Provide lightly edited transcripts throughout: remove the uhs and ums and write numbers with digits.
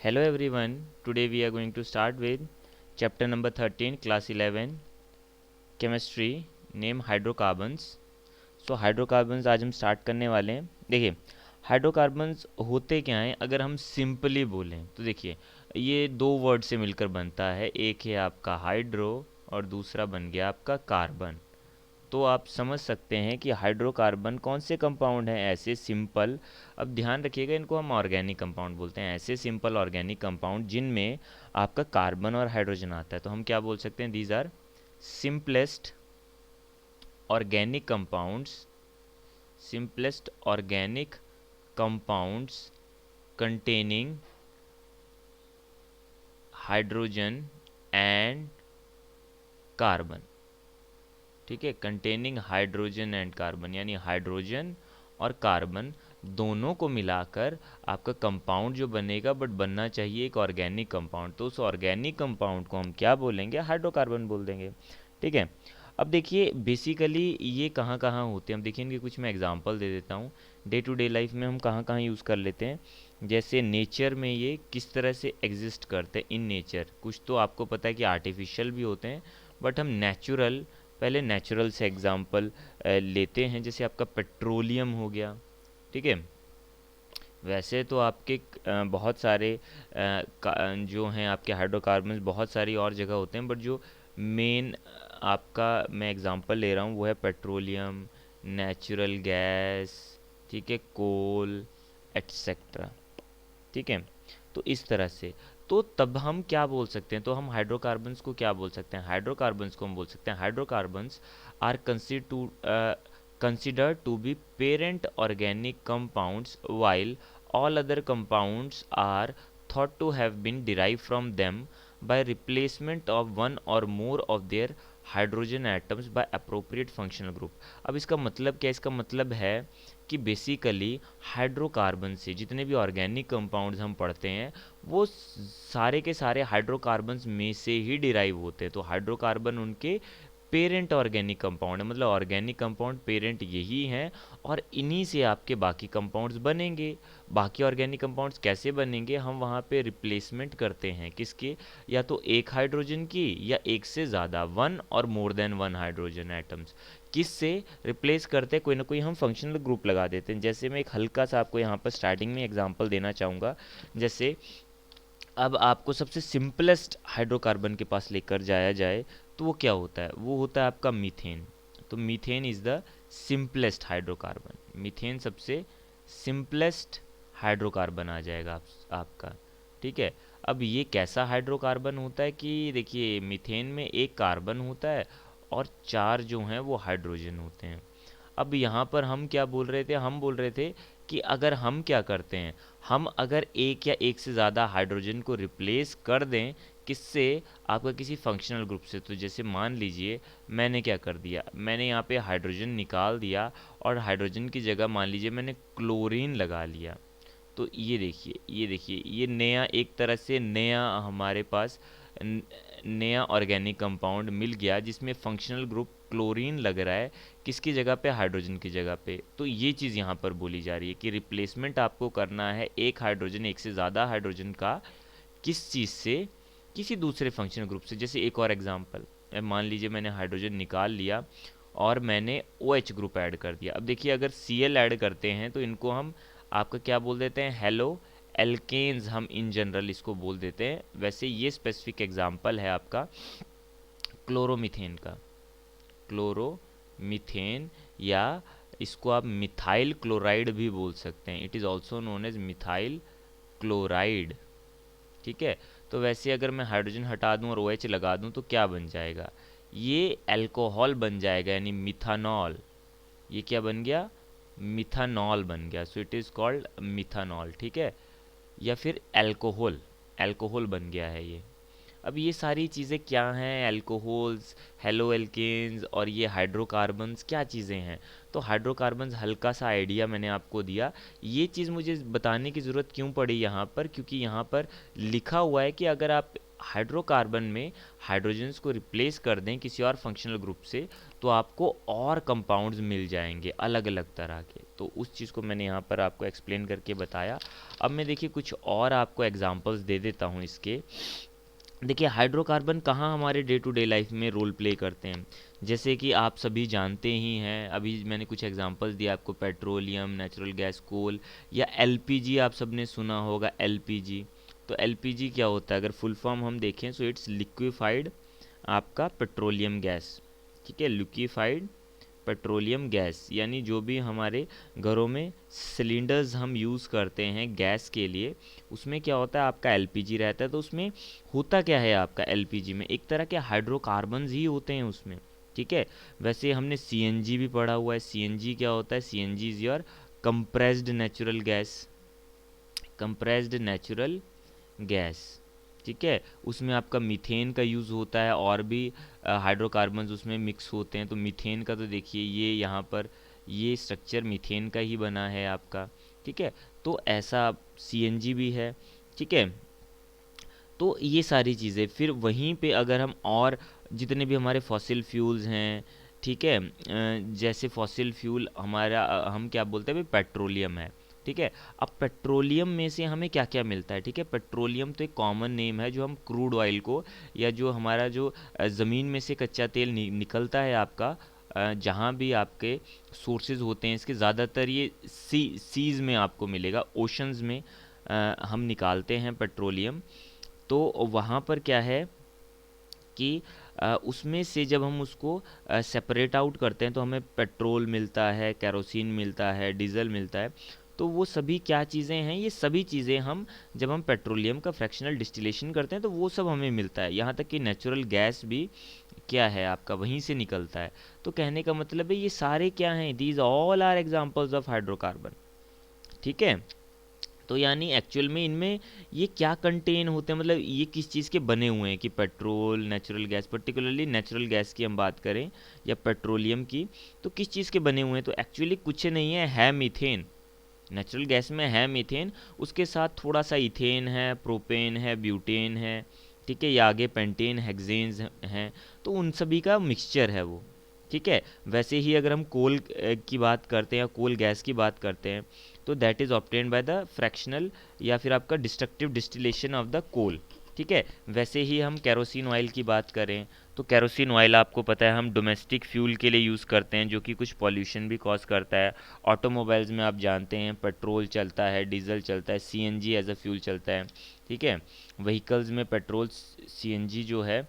Hello everyone, today we are going to start with chapter number 13, class 11, chemistry, name hydrocarbons. So hydrocarbons आज हम start करने वाले हैं। देखिए, हाइड्रोकार्बन्स होते क्या हैं, अगर हम सिंपली बोलें तो देखिए, ये दो वर्ड से मिलकर बनता है। एक है आपका हाइड्रो और दूसरा बन गया आपका कार्बन। तो आप समझ सकते हैं कि हाइड्रोकार्बन कौन से कंपाउंड हैं ऐसे सिंपल। अब ध्यान रखिएगा, इनको हम ऑर्गेनिक कंपाउंड बोलते हैं, ऐसे सिंपल ऑर्गेनिक कंपाउंड जिनमें आपका कार्बन और हाइड्रोजन आता है। तो हम क्या बोल सकते हैं, these are simplest organic compounds, simplest organic compounds containing hydrogen and carbon. ठीक है, कंटेनिंग हाइड्रोजन एंड कार्बन, यानी हाइड्रोजन और कार्बन दोनों को मिलाकर आपका कंपाउंड जो बनेगा, बट बनना चाहिए एक ऑर्गेनिक कंपाउंड। तो उस ऑर्गेनिक कंपाउंड को हम क्या बोलेंगे, हाइड्रोकार्बन बोल देंगे। ठीक है, अब देखिए बेसिकली ये कहाँ कहाँ होते हैं, हम देखेंगे कुछ मैं एग्जांपल दे देता हूँ। डे टू डे लाइफ में हम कहाँ कहाँ यूज़ कर लेते हैं, जैसे नेचर में ये किस तरह से एग्जिस्ट करते हैं इन नेचर। कुछ तो आपको पता है कि आर्टिफिशियल भी होते हैं, बट हम नेचुरल, पहले नेचुरल से एग्जांपल लेते हैं। जैसे आपका पेट्रोलियम हो गया। ठीक है, वैसे तो आपके बहुत सारे जो हैं आपके हाइड्रोकार्बन्स बहुत सारी और जगह होते हैं, बट जो मेन आपका मैं एग्जांपल ले रहा हूँ वो है पेट्रोलियम, नेचुरल गैस, ठीक है, कोल, एटसेट्रा। ठीक है, तो इस तरह से, तो तब हम क्या बोल सकते हैं, तो हम हाइड्रोकार्बन्स को क्या बोल सकते हैं, हाइड्रोकार्बन्स को हम बोल सकते हैं hydrocarbons are considered to be parent organic compounds, while all other compounds are thought to have been derived from them by replacement of one or more of their hydrogen atoms bye appropriate functional group. अब इसका मतलब क्या, इसका मतलब है कि basically hydrocarbon से जितने भी ऑर्गेनिक कंपाउंड्स हम पढ़ते हैं वो सारे के सारे हाइड्रोकार्बन्स में से ही डिराइव होते हैं। तो हाइड्रोकार्बन उनके पेरेंट ऑर्गेनिक कंपाउंड है, मतलब ऑर्गेनिक कंपाउंड पेरेंट यही हैं, और इन्हीं से आपके बाकी कंपाउंड्स बनेंगे। बाकी ऑर्गेनिक कंपाउंड्स कैसे बनेंगे, हम वहाँ पे रिप्लेसमेंट करते हैं किसके, या तो एक हाइड्रोजन की या एक से ज़्यादा, वन और more than one hydrogen atoms, किससे रिप्लेस करते हैं, कोई ना कोई हम फंक्शनल ग्रुप लगा देते हैं। जैसे मैं एक हल्का सा आपको यहाँ पर स्टार्टिंग में एग्जांपल देना चाहूँगा। जैसे अब आपको सबसे सिंपलेस्ट हाइड्रोकार्बन के पास लेकर जाया जाए तो वो क्या होता है, वो होता है आपका मीथेन। तो methane is the simplest hydrocarbon, methane सबसे सिंपलेस्ट हाइड्रोकार्बन आ जाएगा आपका। ठीक है, अब ये कैसा हाइड्रोकार्बन होता है कि देखिए मीथेन में एक कार्बन होता है और चार जो हैं वो हाइड्रोजन होते हैं। अब यहाँ पर हम क्या बोल रहे थे, हम बोल रहे थे कि अगर हम क्या करते हैं, हम अगर एक या एक से ज़्यादा हाइड्रोजन को रिप्लेस कर दें किससे, आपका किसी फंक्शनल ग्रुप से। तो जैसे मान लीजिए मैंने क्या कर दिया, मैंने यहाँ पे हाइड्रोजन निकाल दिया और हाइड्रोजन की जगह मान लीजिए मैंने क्लोरीन लगा लिया। तो ये देखिए, ये देखिए, ये नया एक तरह से नया हमारे पास नया ऑर्गेनिक कंपाउंड मिल गया जिसमें फंक्शनल ग्रुप क्लोरीन लग रहा है, किसकी जगह पे, हाइड्रोजन की जगह पे। तो ये चीज़ यहाँ पर बोली जा रही है कि रिप्लेसमेंट आपको करना है एक हाइड्रोजन, एक से ज़्यादा हाइड्रोजन का, किस चीज़ से, किसी दूसरे फंक्शनल ग्रुप से। जैसे एक और एग्जांपल, मान लीजिए मैंने हाइड्रोजन निकाल लिया और मैंने ओ एच ग्रुप ऐड कर दिया। अब देखिए अगर सी एल ऐड करते हैं तो इनको हम आपका क्या बोल देते हैं, हेलो एल्केन्स, हम इन जनरल इसको बोल देते हैं। वैसे ये स्पेसिफिक एग्जांपल है आपका क्लोरोमीथेन का, क्लोरोमीथेन, या इसको आप मिथाइल क्लोराइड भी बोल सकते हैं, it is also known as methyl chloride. ठीक है, तो वैसे अगर मैं हाइड्रोजन हटा दूं और ओ OH लगा दूं तो क्या बन जाएगा, ये अल्कोहल बन जाएगा, यानी मिथानॉल। ये क्या बन गया, मिथानॉल बन गया। So it is called methanol. ठीक है, या फिर अल्कोहल, अल्कोहल बन गया है ये। अब ये सारी चीज़ें क्या हैं, अल्कोहल्स, हेलो एल्केन्स और ये हाइड्रोकार्बन्स क्या चीज़ें हैं। तो हाइड्रोकार्बन्स हल्का सा आइडिया मैंने आपको दिया। ये चीज़ मुझे बताने की ज़रूरत क्यों पड़ी यहाँ पर, क्योंकि यहाँ पर लिखा हुआ है कि अगर आप हाइड्रोकार्बन में हाइड्रोजन्स को रिप्लेस कर दें किसी और फंक्शनल ग्रुप से तो आपको और कंपाउंड्स मिल जाएंगे अलग अलग तरह के। तो उस चीज़ को मैंने यहाँ पर आपको एक्सप्लेन करके बताया। अब मैं देखिए कुछ और आपको एग्जांपल्स दे देता हूँ इसके। देखिए हाइड्रोकार्बन कहाँ हमारे डे टू डे लाइफ में रोल प्ले करते हैं, जैसे कि आप सभी जानते ही हैं, अभी मैंने कुछ एग्जांपल्स दिया आपको, पेट्रोलियम, नेचुरल गैस, कोल, या एलपीजी आप सबने सुना होगा एलपीजी। तो एलपीजी क्या होता है, अगर फुल फॉर्म हम देखें सो इट्स लिक्विफाइड आपका पेट्रोलियम गैस, ठीक है, लिक्विफाइड पेट्रोलियम गैस, यानी जो भी हमारे घरों में सिलेंडर्स हम यूज़ करते हैं गैस के लिए, उसमें क्या होता है आपका एलपीजी रहता है। तो उसमें होता क्या है आपका एलपीजी में, एक तरह के हाइड्रोकार्बन्स ही होते हैं उसमें, ठीक है। वैसे हमने सीएनजी भी पढ़ा हुआ है, सीएनजी क्या होता है, CNG is your compressed natural gas, compressed natural gas, ठीक है। उसमें आपका मीथेन का यूज़ होता है, और भी हाइड्रोकार्बन्स उसमें मिक्स होते हैं। तो मीथेन का तो देखिए ये यहाँ पर ये स्ट्रक्चर मीथेन का ही बना है आपका, ठीक है। तो ऐसा सीएनजी भी है, ठीक है। तो ये सारी चीज़ें, फिर वहीं पे अगर हम और जितने भी हमारे फॉसिल फ्यूल्स हैं, ठीक है, जैसे फॉसिल फ्यूल हमारा हम क्या बोलते हैं भाई, पेट्रोलियम है, ठीक है। अब पेट्रोलियम में से हमें क्या क्या मिलता है, ठीक है। पेट्रोलियम तो एक कॉमन नेम है जो हम क्रूड ऑयल को, या जो हमारा जो ज़मीन में से कच्चा तेल निकलता है आपका, जहाँ भी आपके सोर्सेज होते हैं इसके, ज़्यादातर ये सीज़ में आपको मिलेगा, ओशंस में हम निकालते हैं पेट्रोलियम। तो वहाँ पर क्या है कि उसमें से जब हम उसको सेपरेट आउट करते हैं तो हमें पेट्रोल मिलता है, केरोसिन मिलता है, डीजल मिलता है। तो वो सभी क्या चीज़ें हैं, ये सभी चीज़ें हम जब हम पेट्रोलियम का फ्रैक्शनल डिस्टिलेशन करते हैं तो वो सब हमें मिलता है। यहाँ तक कि नेचुरल गैस भी क्या है आपका वहीं से निकलता है। तो कहने का मतलब है ये सारे क्या हैं, these all are examples of hydrocarbon, ठीक है। तो यानी एक्चुअल में इनमें ये क्या कंटेन होते हैं, मतलब ये किस चीज़ के बने हुए हैं, कि petrol, natural gas, particularly natural gas की हम बात करें या पेट्रोलियम की, तो किस चीज़ के बने हुए हैं, तो एक्चुअली कुछ नहीं है मीथेन। नेचुरल गैस में है मीथेन, उसके साथ थोड़ा सा इथेन है, प्रोपेन है, ब्यूटेन है, ठीक है, या आगे पेंटेन, हेक्सेन्स हैं। तो उन सभी का मिक्सचर है वो, ठीक है। वैसे ही अगर हम कोल की बात करते हैं या कोल गैस की बात करते हैं, तो that is obtained by the fractional या फिर आपका destructive distillation of the coal, ठीक है। वैसे ही हम केरोसिन ऑयल की बात करें तो केरोसिन ऑयल आपको पता है हम डोमेस्टिक फ्यूल के लिए यूज़ करते हैं, जो कि कुछ पॉल्यूशन भी कॉज करता है। ऑटोमोबाइल्स में आप जानते हैं पेट्रोल चलता है, डीजल चलता है, सीएनजी एज अ फ्यूल चलता है, ठीक है। व्हीकल्स में पेट्रोल सीएनजी जो है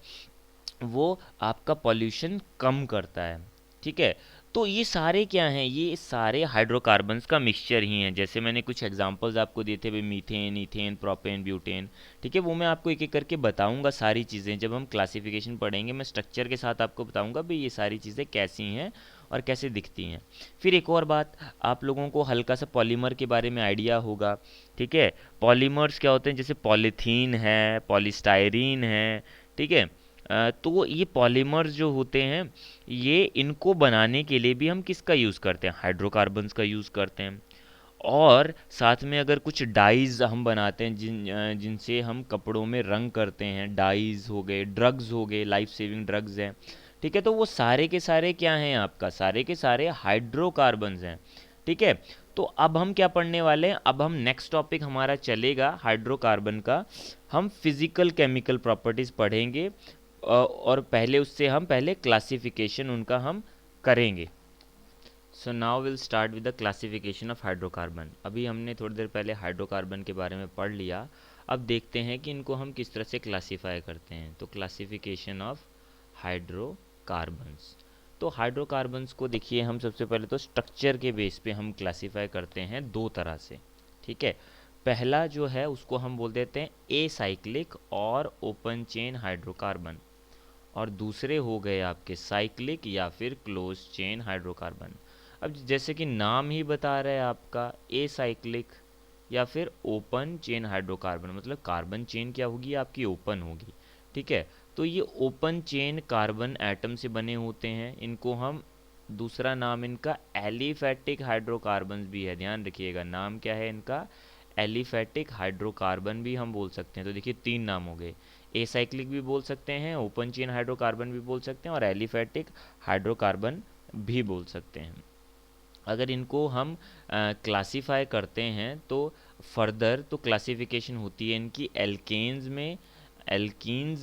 वो आपका पॉल्यूशन कम करता है, ठीक है। तो ये सारे क्या हैं, ये सारे हाइड्रोकार्बन्स का मिक्सचर ही हैं। जैसे मैंने कुछ एग्जांपल्स आपको दिए थे भाई, मीथेन, इथेन, प्रोपेन, ब्यूटेन, ठीक है। वो मैं आपको एक एक करके बताऊंगा सारी चीज़ें, जब हम क्लासिफिकेशन पढ़ेंगे मैं स्ट्रक्चर के साथ आपको बताऊंगा भाई ये सारी चीज़ें कैसी हैं और कैसे दिखती हैं। फिर एक और बात, आप लोगों को हल्का सा पॉलीमर के बारे में आइडिया होगा, ठीक है। पॉलीमर्स क्या होते हैं, जैसे पॉलीथीन है, पॉलीस्टायरीन है, ठीक है। तो ये पॉलीमर्स जो होते हैं, ये इनको बनाने के लिए भी हम किसका यूज़ करते हैं, हाइड्रोकार्बन्स का यूज़ करते हैं। और साथ में अगर कुछ डाइज हम बनाते हैं जिनसे हम कपड़ों में रंग करते हैं, डाइज हो गए, ड्रग्स हो गए, लाइफ सेविंग ड्रग्स हैं, ठीक है। तो वो सारे के सारे क्या हैं आपका, सारे के सारे हाइड्रोकार्बन्स हैं, ठीक है। तो अब हम क्या पढ़ने वाले हैं, अब हम नेक्स्ट टॉपिक हमारा चलेगा हाइड्रोकार्बन का, हम फिजिकल केमिकल प्रॉपर्टीज पढ़ेंगे, और पहले उससे हम पहले क्लासिफिकेशन उनका हम करेंगे। So now will start with the classification of hydrocarbon. अभी हमने थोड़ी देर पहले हाइड्रोकार्बन के बारे में पढ़ लिया, अब देखते हैं कि इनको हम किस तरह से क्लासीफाई करते हैं। तो क्लासिफिकेशन ऑफ हाइड्रोकार्बन्स, तो हाइड्रोकार्बन्स को देखिए हम सबसे पहले तो स्ट्रक्चर के बेस पे हम क्लासीफाई करते हैं दो तरह से, ठीक है। पहला जो है उसको हम बोल देते हैं ए साइक्लिक और ओपन चेन हाइड्रोकार्बन, और दूसरे हो गए आपके साइक्लिक या फिर क्लोज चेन हाइड्रोकार्बन। अब जैसे कि नाम ही बता रहा है आपका, ए साइक्लिक या फिर ओपन चेन हाइड्रोकार्बन, मतलब कार्बन चेन क्या होगी आपकी, ओपन होगी, ठीक है। तो ये ओपन चेन कार्बन एटम से बने होते हैं, इनको हम, दूसरा नाम इनका एलिफैटिक हाइड्रोकार्बन भी है, ध्यान रखिएगा नाम क्या है इनका, एलिफैटिक हाइड्रोकार्बन भी हम बोल सकते हैं। तो देखिए तीन नाम हो गए, एसाइक्लिक भी बोल सकते हैं, ओपन चेन हाइड्रोकार्बन भी बोल सकते हैं, और एलिफैटिक हाइड्रोकार्बन भी बोल सकते हैं, अगर इनको हम क्लासीफाई करते हैं तो फर्दर तो क्लासिफिकेशन होती है इनकी एल्कीन्स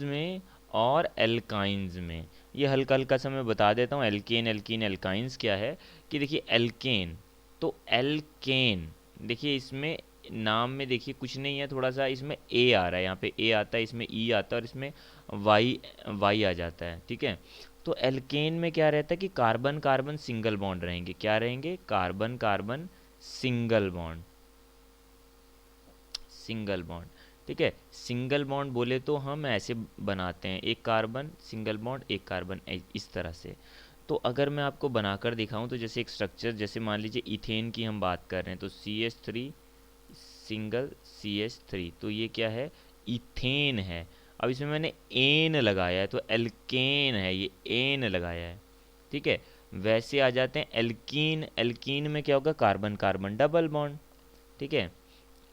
में और एल्काइंस में। ये हल्का हल्का सा मैं बता देता हूँ एल्केन एल्कीन एल्काइंस क्या है। कि देखिए एल्केन, तो एल्केन, देखिए इसमें नाम में देखिए कुछ नहीं है, थोड़ा सा इसमें ए आ रहा है, यहाँ पे ए आता है, इसमें ई आता है और इसमें वाई वाई आ जाता है, ठीक है। तो एल्केन में क्या रहता है कि कार्बन कार्बन सिंगल बॉन्ड रहेंगे, क्या रहेंगे, carbon carbon single bond, single bond, ठीक है। सिंगल बॉन्ड बोले तो हम ऐसे बनाते हैं, एक कार्बन सिंगल बॉन्ड एक कार्बन, इस तरह से। तो अगर मैं आपको बनाकर दिखाऊं तो जैसे एक स्ट्रक्चर, जैसे मान लीजिए इथेन की हम बात कर रहे हैं, तो CH3 सिंगल CH3, तो ये क्या है, इथेन है। अब इसमें मैंने एन लगाया है तो एल्केन है, ये एन लगाया है, ठीक है। वैसे आ जाते हैं एल्कीन, एल्कीन में क्या होगा, कार्बन कार्बन डबल बॉन्ड, ठीक है।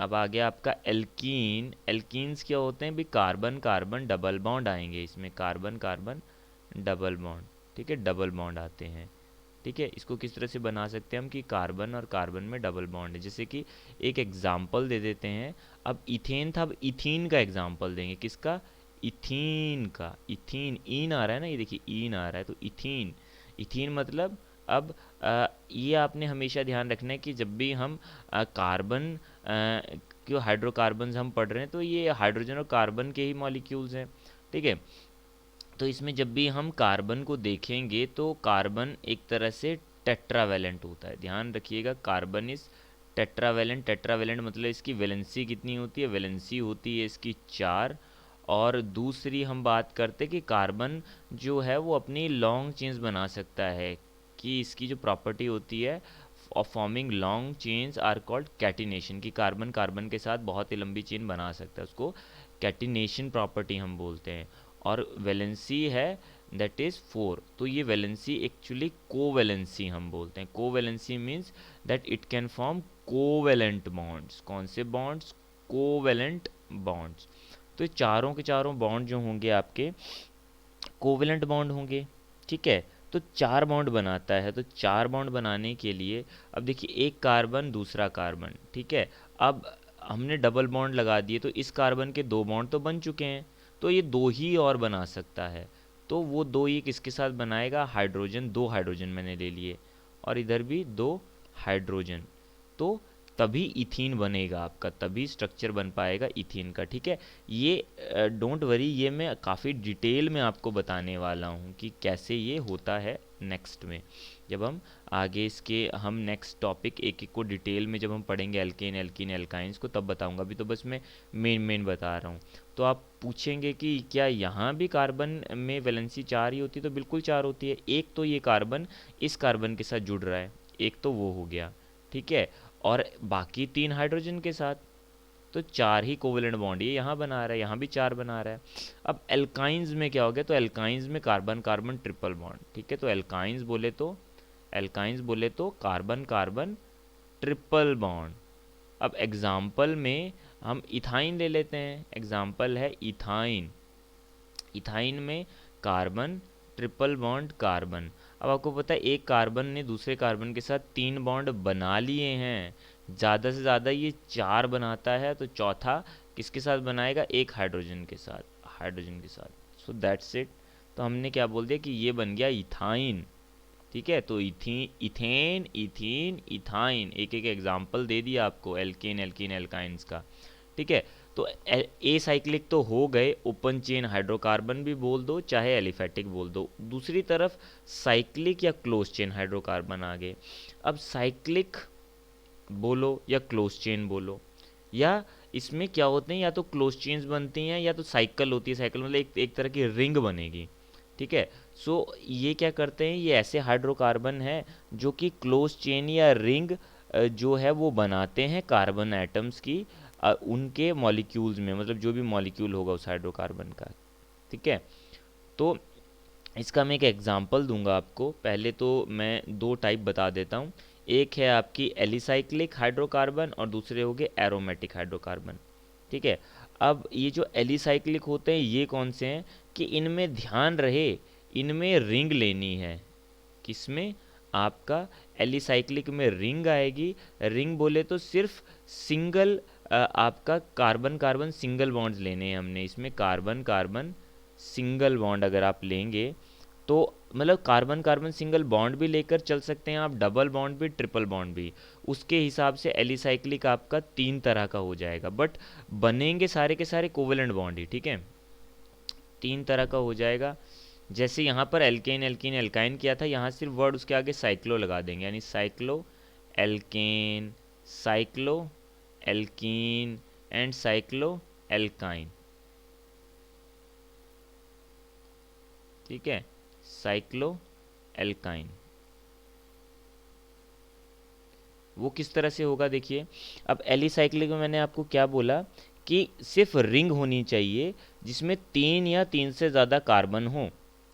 अब आ गया आपका एल्कीन, एल्कीन्स क्या होते हैं भी, कार्बन कार्बन डबल बॉन्ड आएंगे इसमें, कार्बन कार्बन डबल बॉन्ड, ठीक है, डबल बॉन्ड आते हैं, ठीक है। इसको किस तरह से बना सकते हैं हम कि कार्बन और कार्बन में डबल बॉन्ड है, जैसे कि एक एग्जाम्पल दे देते हैं। अब इथेन था, अब इथीन का एग्जाम्पल देंगे, किसका, इथीन का, इथीन, ईन आ रहा है ना, ये देखिए ईन आ रहा है, तो इथीन, इथीन मतलब, अब ये आपने हमेशा ध्यान रखना है कि जब भी हम कार्बन क्यों हाइड्रोकार्बन्स हम पढ़ रहे हैं तो ये हाइड्रोजन और कार्बन के ही मॉलिक्यूल्स हैं, ठीक है। तो इसमें जब भी हम कार्बन को देखेंगे तो कार्बन एक तरह से टेट्रावेलेंट होता है, ध्यान रखिएगा, कार्बन इज टेट्रावेलेंट, टेट्रावेलेंट मतलब इसकी वैलेंसी कितनी होती है, वैलेंसी होती है इसकी 4। और दूसरी हम बात करते हैं कि कार्बन जो है वो अपनी लॉन्ग चेन्स बना सकता है, कि इसकी जो प्रॉपर्टी होती है of forming long chains are called catenation, की कार्बन कार्बन के साथ बहुत ही लंबी चेन बना सकता है, उसको कैटिनेशन प्रॉपर्टी हम बोलते हैं। और वैलेंसी है दैट इज़ 4, तो ये वैलेंसी एक्चुअली कोवैलेंसी हम बोलते हैं, covalency means that it can form covalent bonds, कौन से बॉन्ड्स, कोवैलेंट बॉन्ड्स। तो ये चारों के चारों बॉन्ड जो होंगे आपके कोवैलेंट बॉन्ड होंगे, ठीक है। तो 4 बॉन्ड बनाता है, तो 4 बॉन्ड बनाने के लिए अब देखिए एक कार्बन दूसरा कार्बन, ठीक है। अब हमने डबल बॉन्ड लगा दिए तो इस कार्बन के 2 बॉन्ड तो बन चुके हैं, तो ये 2 ही और बना सकता है। तो वो 2 ये किसके साथ बनाएगा, हाइड्रोजन, 2 हाइड्रोजन मैंने ले लिए और इधर भी 2 हाइड्रोजन, तो तभी इथीन बनेगा आपका, तभी स्ट्रक्चर बन पाएगा इथीन का, ठीक है। ये डोंट वरी, ये मैं काफ़ी डिटेल में आपको बताने वाला हूँ कि कैसे ये होता है नेक्स्ट में, जब हम आगे इसके हम नेक्स्ट टॉपिक एक एक को डिटेल में जब हम पढ़ेंगे एल्केन एल्कीन एल्काइंस को तब बताऊंगा, अभी तो बस मैं मेन बता रहा हूँ। तो आप पूछेंगे कि क्या यहाँ भी कार्बन में वैलेंसी 4 ही होती है, तो बिल्कुल 4 होती है। एक तो ये कार्बन इस कार्बन के साथ जुड़ रहा है, एक तो वो हो गया, ठीक है, और बाकी 3 हाइड्रोजन के साथ, तो 4 ही कोवेलेंट बॉन्ड ये यहाँ बना रहा है, यहाँ भी 4 बना रहा है। अब एल्काइंस में क्या हो गया, तो एल्काइंस में कार्बन कार्बन ट्रिपल बॉन्ड, ठीक है। तो एल्काइंस बोले तो कार्बन कार्बन ट्रिपल बॉन्ड। अब एग्जाम्पल में हम इथाइन ले लेते हैं, एग्जाम्पल है इथाइन, इथाइन में कार्बन ट्रिपल बॉन्ड कार्बन। अब आपको पता है एक कार्बन ने दूसरे कार्बन के साथ 3 बॉन्ड बना लिए हैं, ज़्यादा से ज़्यादा ये 4 बनाता है, तो चौथा किसके साथ बनाएगा, एक हाइड्रोजन के साथ, हाइड्रोजन के साथ, सो दैट्स इट। तो हमने क्या बोल दिया कि ये बन गया इथाइन, ठीक है। तो इथेन इथीन इथाइन, एक एक एग्जाम्पल दे दिया आपको एल्केन एल्कीन एल्काइंस का, ठीक है। तो ए साइक्लिक तो हो गए, ओपन चेन हाइड्रोकार्बन भी बोल दो चाहे एलिफेटिक बोल दो। दूसरी तरफ साइक्लिक या क्लोज चेन हाइड्रोकार्बन आ गए। अब साइक्लिक बोलो या क्लोज चेन बोलो, या इसमें क्या होते हैं, या तो क्लोज चेन्स बनती हैं या तो साइकिल होती है, साइकिल मतलब एक तरह की रिंग बनेगी, ठीक है। सो ये क्या करते हैं, ये ऐसे हाइड्रोकार्बन है जो कि क्लोज चेन या रिंग जो है वो बनाते हैं कार्बन एटम्स की उनके मॉलिक्यूल्स में, मतलब जो भी मॉलिक्यूल होगा उस हाइड्रोकार्बन का, ठीक है। तो इसका मैं एक एग्जांपल दूंगा आपको, पहले तो मैं 2 टाइप बता देता हूँ। एक है आपकी एलिसाइक्लिक हाइड्रोकार्बन और दूसरे हो गए एरोमेटिक हाइड्रोकार्बन, ठीक है। अब ये जो एलिसाइक्लिक होते हैं ये कौन से हैं कि इनमें ध्यान रहे, इनमें रिंग लेनी है, किसमें, आपका एलिसाइक्लिक में रिंग आएगी। रिंग बोले तो सिर्फ सिंगल आपका कार्बन कार्बन सिंगल बॉन्ड्स लेने हैं हमने इसमें। कार्बन कार्बन सिंगल बॉन्ड अगर आप लेंगे तो मतलब कार्बन कार्बन सिंगल बॉन्ड भी लेकर चल सकते हैं आप, डबल बॉन्ड भी, ट्रिपल बॉन्ड भी। उसके हिसाब से एलिसाइक्लिक आपका 3 तरह का हो जाएगा, बट बनेंगे सारे के सारे कोवेलेंट बॉन्ड ही, ठीक है। 3 तरह का हो जाएगा। जैसे यहाँ पर एल्केन एल्कीन एल्काइन किया था, यहाँ सिर्फ वर्ड उसके आगे साइक्लो लगा देंगे, यानी cyclo alkane, cyclo alkene and cyclo alkyne, ठीक है, साइक्लो एल्काइन। वो किस तरह से होगा देखिए। अब एलिसाइक्लिक में मैंने आपको क्या बोला कि सिर्फ रिंग होनी चाहिए जिसमें 3 या 3 से ज़्यादा कार्बन हो,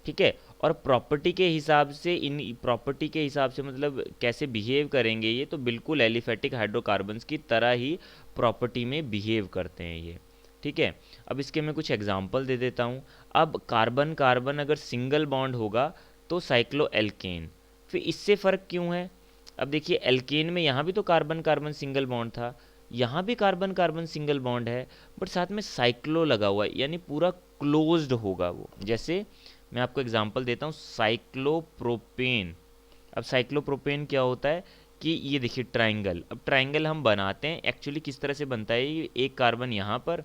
ठीक है। और प्रॉपर्टी के हिसाब से, इन प्रॉपर्टी के हिसाब से मतलब कैसे बिहेव करेंगे ये, तो बिल्कुल एलिफेटिक हाइड्रोकार्बन्स की तरह ही प्रॉपर्टी में बिहेव करते हैं ये, ठीक है। अब इसके मैं कुछ एग्जांपल दे देता हूँ। अब कार्बन कार्बन अगर सिंगल बॉन्ड होगा तो साइक्लो एल्केन। फिर इससे फ़र्क क्यों है? अब देखिए एल्केन में यहाँ भी तो कार्बन कार्बन सिंगल बॉन्ड था, यहाँ भी कार्बन कार्बन सिंगल बॉन्ड है, बट साथ में साइक्लो लगा हुआ है, यानी पूरा क्लोज्ड होगा वो। जैसे मैं आपको एग्जांपल देता हूँ, साइक्लोप्रोपेन। अब साइक्लोप्रोपेन क्या होता है कि ये देखिए ट्राइंगल, अब ट्राइंगल हम बनाते हैं एक्चुअली किस तरह से बनता है, ये एक कार्बन यहाँ पर,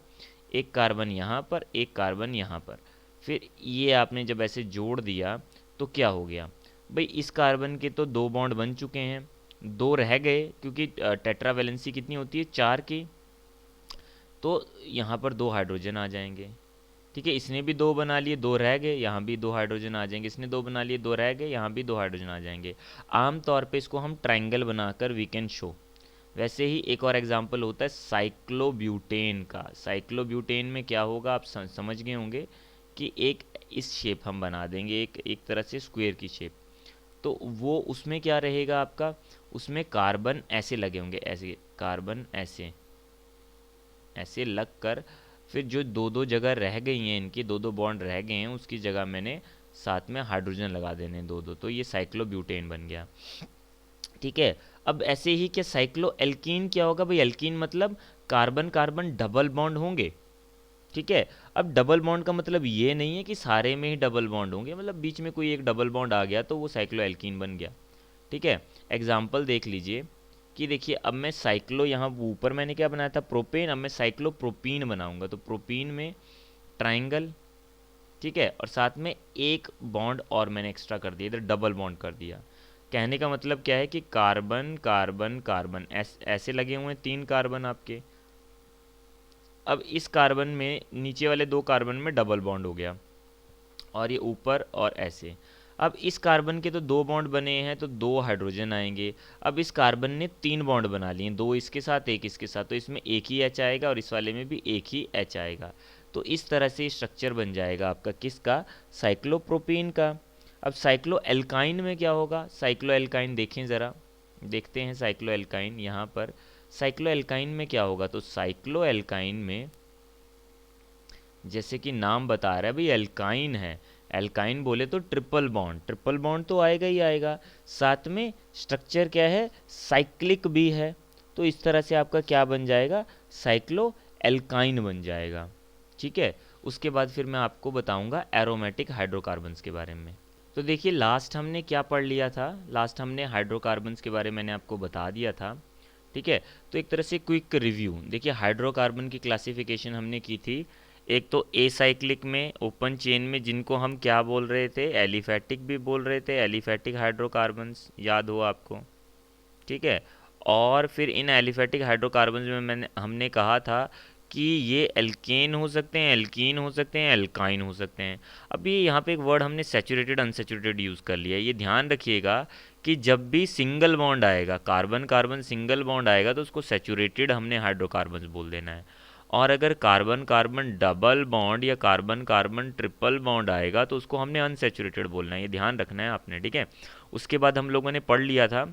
एक कार्बन यहाँ पर, एक कार्बन यहाँ पर, फिर ये आपने जब ऐसे जोड़ दिया तो क्या हो गया भाई, इस कार्बन के तो 2 बॉन्ड बन चुके हैं, 2 रह गए क्योंकि टेट्रा वैलेंसी कितनी होती है 4 की, तो यहाँ पर 2 हाइड्रोजन आ जाएंगे, ठीक है। इसने भी 2 बना लिए, 2 रह गए, यहाँ भी 2 हाइड्रोजन आ जाएंगे, इसने 2 बना लिए, 2 रह गए, यहाँ भी 2 हाइड्रोजन आ जाएंगे। आम तौर पे इसको हम ट्राइंगल बनाकर वी कैन शो। वैसे ही एक और एग्जांपल होता है साइक्लोब्यूटेन का। साइक्लोब्यूटेन में क्या होगा आप समझ गए होंगे कि एक इस शेप हम बना देंगे, एक एक तरह से स्क्वायर की शेप, तो वो उसमें क्या रहेगा आपका, उसमें कार्बन ऐसे लगे होंगे, ऐसे कार्बन ऐसे ऐसे लग कर, फिर जो 2-2 जगह रह गई हैं, इनकी 2-2 बॉन्ड रह गए हैं, उसकी जगह मैंने साथ में हाइड्रोजन लगा देने 2-2, तो ये साइक्लोब्यूटेन बन गया, ठीक है। अब ऐसे ही क्या साइक्लो एल्कीन क्या होगा भाई, एल्कीन मतलब कार्बन कार्बन डबल बॉन्ड होंगे, ठीक है। अब डबल बॉन्ड का मतलब ये नहीं है कि सारे में ही डबल बॉन्ड होंगे, मतलब बीच में कोई एक डबल बॉन्ड आ गया तो वो साइक्लो एल्कीन बन गया, ठीक है। एग्जाम्पल देख लीजिए कि देखिए अब मैं साइक्लो, यहाँ ऊपर मैंने क्या बनाया था प्रोपेन, अब मैं साइक्लो प्रोपीन बनाऊंगा, तो प्रोपीन में ट्राइंगल, ठीक है, और साथ में एक बॉन्ड और मैंने एक्स्ट्रा कर दिया, इधर डबल बॉन्ड कर दिया। कहने का मतलब क्या है कि कार्बन कार्बन कार्बन ऐसे लगे हुए हैं 3 कार्बन आपके। अब इस कार्बन में नीचे वाले 2 कार्बन में डबल बॉन्ड हो गया, और ये ऊपर और ऐसे। अब इस कार्बन के तो 2 बॉन्ड बने हैं तो 2 हाइड्रोजन आएंगे। अब इस कार्बन ने 3 बॉन्ड बना लिए, 2 इसके साथ एक इसके साथ, तो इसमें एक ही एच आएगा और इस वाले में भी एक ही एच आएगा। तो इस तरह से स्ट्रक्चर बन जाएगा आपका किसका, साइक्लोप्रोपीन का। अब साइक्लो एल्काइन में क्या होगा, साइक्लो एल्काइन देखें ज़रा, देखते हैं साइक्लो एल्काइन यहाँ पर। साइक्लो एल्काइन में क्या होगा, तो साइक्लो एल्काइन में जैसे कि नाम बता रहा है भाई एल्काइन है, एल्काइन बोले तो ट्रिपल बॉन्ड, ट्रिपल बॉन्ड तो आएगा ही आएगा, साथ में स्ट्रक्चर क्या है साइक्लिक भी है, तो इस तरह से आपका क्या बन जाएगा, साइक्लो एल्काइन बन जाएगा, ठीक है। उसके बाद फिर मैं आपको बताऊंगा एरोमेटिक हाइड्रोकार्बन्स के बारे में। तो देखिए लास्ट हमने क्या पढ़ लिया था, लास्ट हमने हाइड्रोकार्बन्स के बारे में मैंने आपको बता दिया था, ठीक है। तो एक तरह से क्विक रिव्यू देखिए, हाइड्रोकार्बन की क्लासिफिकेशन हमने की थी, एक तो एसाइक्लिक में ओपन चेन में जिनको हम क्या बोल रहे थे, एलिफैटिक भी बोल रहे थे, एलिफैटिक हाइड्रोकार्बन्स याद हो आपको, ठीक है। और फिर इन एलिफैटिक हाइड्रोकार्बन्स में मैंने हमने कहा था कि ये एल्केन हो सकते हैं, एल्कीन हो सकते हैं, एल्काइन हो सकते हैं। अभी यहाँ पे एक वर्ड हमने सैचुरेटेड अनसैचुरेटेड यूज़ कर लिया है, ये ध्यान रखिएगा कि जब भी सिंगल बॉन्ड आएगा, कार्बन कार्बन सिंगल बॉन्ड आएगा तो उसको सैचुरेटेड हमने हाइड्रोकार्बन्स बोल देना है, और अगर कार्बन कार्बन डबल बॉन्ड या कार्बन कार्बन ट्रिपल बॉन्ड आएगा तो उसको हमने अनसैचुरेटेड बोलना है, ये ध्यान रखना है आपने, ठीक है। उसके बाद हम लोगों ने पढ़ लिया था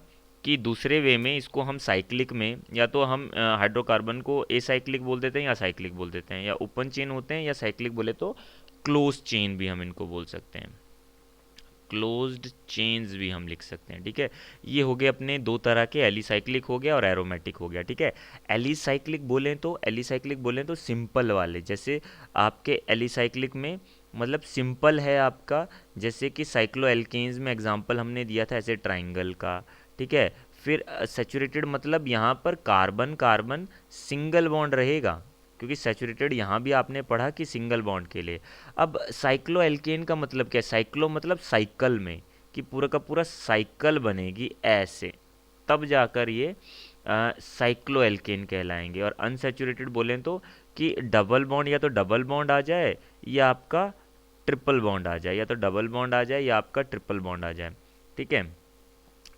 कि दूसरे वे में इसको हम साइक्लिक में, या तो हम हाइड्रोकार्बन को एसाइक्लिक बोल देते हैं या साइक्लिक बोल देते हैं, या ओपन चेन होते हैं, या साइक्लिक बोले तो क्लोज चेन भी हम इनको बोल सकते हैं, क्लोज्ड चेन्स भी हम लिख सकते हैं, ठीक है। ये हो गए अपने दो तरह के, एलिसाइक्लिक हो गया और एरोमेटिक हो गया, ठीक है। एलिसाइक्लिक बोलें तो सिंपल वाले, जैसे आपके एलिसाइक्लिक में मतलब सिंपल है आपका, जैसे कि साइक्लो एल्केन्स में एग्जांपल हमने दिया था ऐसे ट्राइंगल का, ठीक है। फिर सैचुरेटेड मतलब यहाँ पर कार्बन कार्बन सिंगल बॉन्ड रहेगा, क्योंकि सैचुरेटेड यहाँ भी आपने पढ़ा कि सिंगल बॉन्ड के लिए। अब साइक्लो एल्केन का मतलब क्या है? साइक्लो मतलब साइकिल में, कि पूरा का पूरा साइकिल बनेगी ऐसे, तब जाकर ये साइक्लो एल्केन कहलाएंगे। और अनसैचुरेटेड बोलें तो कि डबल बॉन्ड, या तो डबल बॉन्ड आ जाए या आपका ट्रिपल बॉन्ड आ जाए, या तो डबल बॉन्ड आ जाए या आपका ट्रिपल बॉन्ड आ जाए, ठीक है।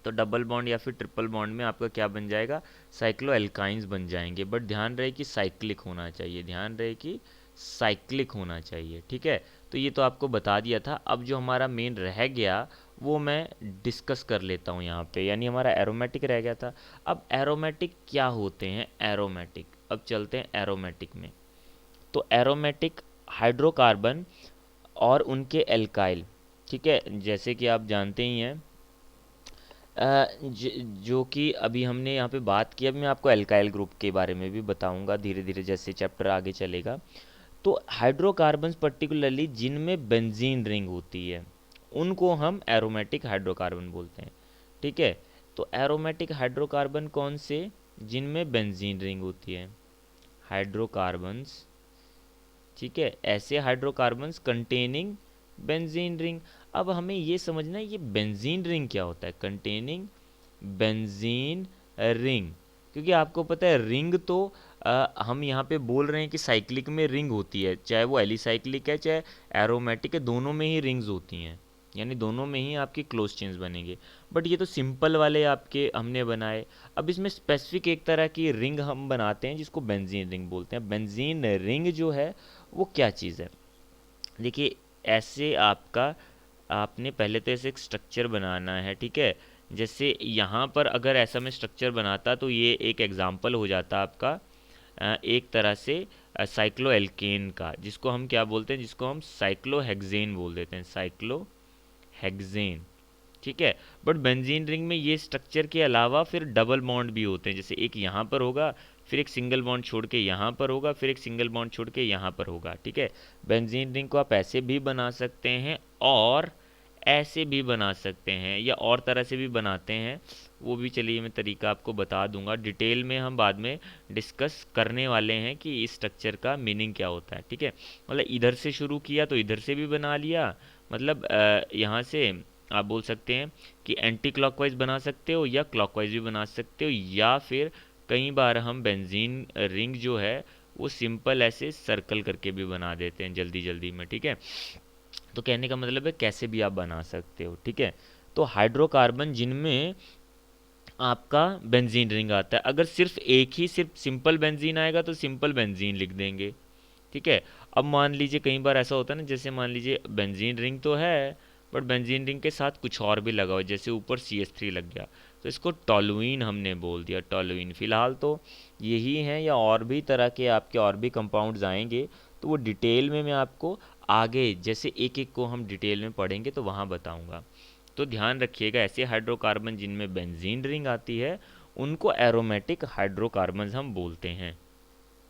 तो डबल बॉन्ड या फिर ट्रिपल बॉन्ड में आपका क्या बन जाएगा? साइक्लो एल्काइंस बन जाएंगे। बट ध्यान रहे कि साइक्लिक होना चाहिए, ध्यान रहे कि साइक्लिक होना चाहिए, ठीक है। तो ये तो आपको बता दिया था। अब जो हमारा मेन रह गया वो मैं डिस्कस कर लेता हूँ यहाँ पे, यानी हमारा एरोमेटिक रह गया था। अब एरोमेटिक क्या होते हैं? एरोमेटिक, अब चलते हैं एरोमेटिक में। तो एरोमेटिक हाइड्रोकार्बन और उनके एल्काइल, ठीक है, जैसे कि आप जानते ही हैं जो कि अभी हमने यहाँ पे बात की। अब मैं आपको एल्काइल ग्रुप के बारे में भी बताऊंगा धीरे धीरे जैसे चैप्टर आगे चलेगा। तो हाइड्रोकार्बन्स पर्टिकुलरली जिनमें बेंजीन रिंग होती है उनको हम एरोमेटिक हाइड्रोकार्बन बोलते हैं, ठीक है। तो एरोमेटिक हाइड्रोकार्बन कौन से? जिनमें बेंजीन रिंग होती है, हाइड्रोकार्बन्स, ठीक है, ऐसे हाइड्रोकार्बन्स कंटेनिंग बेंजीन रिंग। अब हमें ये समझना है ये बेंजीन रिंग क्या होता है, कंटेनिंग बेंजीन रिंग। क्योंकि आपको पता है रिंग तो हम यहाँ पे बोल रहे हैं कि साइक्लिक में रिंग होती है, चाहे वो एलिसाइक्लिक है चाहे एरोमेटिक है, दोनों में ही रिंग्स होती हैं, यानी दोनों में ही आपकी क्लोज चेन्स बनेंगे। बट ये तो सिंपल वाले आपके हमने बनाए। अब इसमें स्पेसिफिक एक तरह की रिंग हम बनाते हैं जिसको बेंजीन रिंग बोलते हैं। बेंजीन रिंग जो है वो क्या चीज़ है? देखिए, ऐसे आपका आपने पहले तो ऐसे एक स्ट्रक्चर बनाना है, ठीक है। जैसे यहाँ पर अगर ऐसा मैं स्ट्रक्चर बनाता तो ये एक एग्जाम्पल हो जाता आपका एक तरह से साइक्लो एल्केन का, जिसको हम क्या बोलते हैं, जिसको हम साइक्लो हेक्सेन बोल देते हैं, साइक्लो हेक्सेन, ठीक है। बट बेंजीन रिंग में ये स्ट्रक्चर के अलावा फिर डबल बॉन्ड भी होते हैं, जैसे एक यहाँ पर होगा, फिर एक सिंगल बॉन्ड छोड़ के यहाँ पर होगा, फिर एक सिंगल बॉन्ड छोड़ के यहाँ पर होगा, ठीक है। बेंजीन रिंग को आप ऐसे भी बना सकते हैं और ऐसे भी बना सकते हैं, या और तरह से भी बनाते हैं, वो भी चलिए मैं तरीका आपको बता दूंगा। डिटेल में हम बाद में डिस्कस करने वाले हैं कि इस स्ट्रक्चर का मीनिंग क्या होता है, ठीक है। मतलब इधर से शुरू किया तो इधर से भी बना लिया, मतलब यहाँ से आप बोल सकते हैं कि एंटी क्लॉकवाइज बना सकते हो या क्लॉकवाइज भी बना सकते हो, या फिर कई बार हम बेंजीन रिंग जो है वो सिंपल ऐसे सर्कल करके भी बना देते हैं जल्दी जल्दी में, ठीक है। तो कहने का मतलब है कैसे भी आप बना सकते हो, ठीक है। तो हाइड्रोकार्बन जिनमें आपका बेंजीन रिंग आता है, अगर सिर्फ एक ही सिर्फ सिंपल बेंजीन आएगा तो सिंपल बेंजीन लिख देंगे, ठीक है। अब मान लीजिए कई बार ऐसा होता है ना, जैसे मान लीजिए बेंजीन रिंग तो है बट बेंजीन रिंग के साथ कुछ और भी लगा हुआ है, जैसे ऊपर CH3 लग गया, तो इसको टॉलुइन हमने बोल दिया, टॉलुइन। फिलहाल तो यही हैं, या और भी तरह के आपके और भी कंपाउंड्स आएंगे, तो वो डिटेल में मैं आपको आगे जैसे एक एक को हम डिटेल में पढ़ेंगे तो वहाँ बताऊँगा। तो ध्यान रखिएगा, ऐसे हाइड्रोकार्बन जिनमें बेंजीन रिंग आती है उनको एरोमेटिक हाइड्रोकार्बन हम बोलते हैं,